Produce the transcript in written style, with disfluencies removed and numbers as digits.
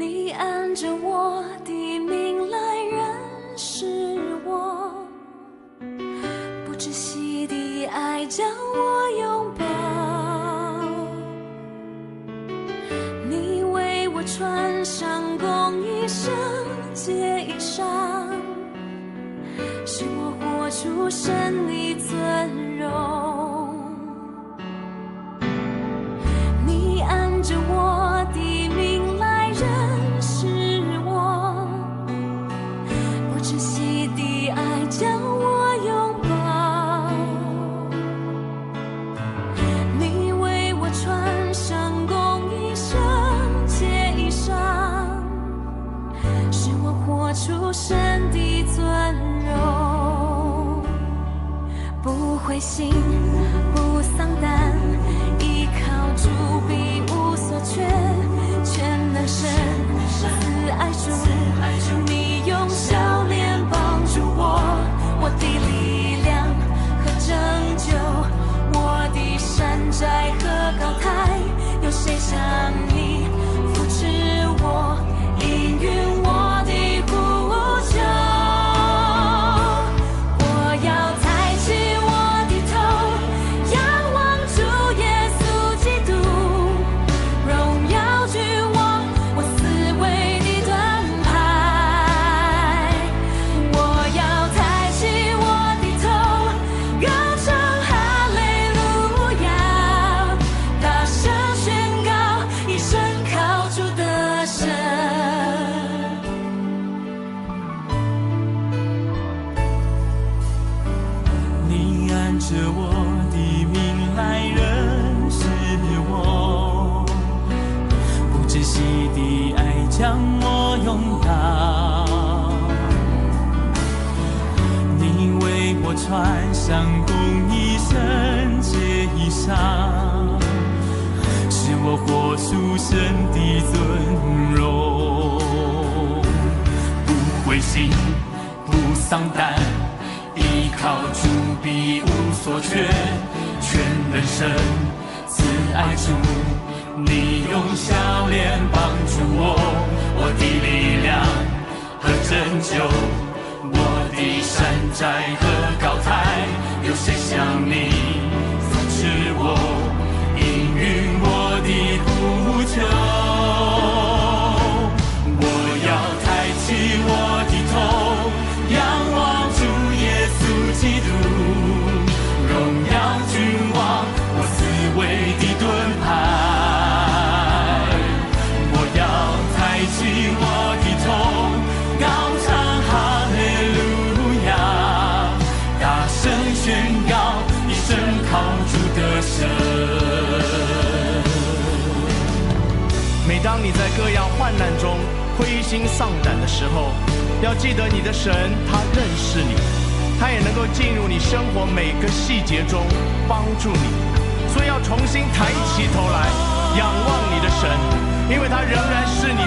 你按着我的名来认识我，不窒息的爱将我拥抱，你为我穿上公义圣洁衣裳，使我活出神的尊荣。你按着我的名来认识我，不窒息的爱将我拥抱，你为我穿上公义圣洁衣裳，使我活出神的尊荣。不灰心不丧胆，依靠主必无所缺，全能神慈爱主，你用笑脸帮助我，我的力量和拯救，我的山寨和高台，有谁像你扶持我，应允我的呼求。我要抬起我的头，仰望主耶稣基督，荣耀君王，我思维的盾牌。我要抬起我的头，高唱哈利路亚，大声宣告，一生靠主得胜。你按着我的名来认识我，不窒息的爱将我拥抱，你为我穿上公义圣洁衣裳，使我活出神的尊荣。不灰心不丧胆，依靠主必无所缺，全能神慈爱主，你用笑脸帮助我，我的力量和拯救，我的山寨和高台，有谁像你扶持我，应允我的呼求。我要抬起我的头，仰望主耶稣基督，荣耀君王，我思维的盾牌。我要抬起我的头，高唱哈利路亚，大声宣告，一生靠主得胜。每当你在各样患难中灰心丧胆的时候，要记得你的神他认识你，他也能够进入你生活每个细节中帮助你，所以要重新抬起头来仰望你的神，因为他仍然是你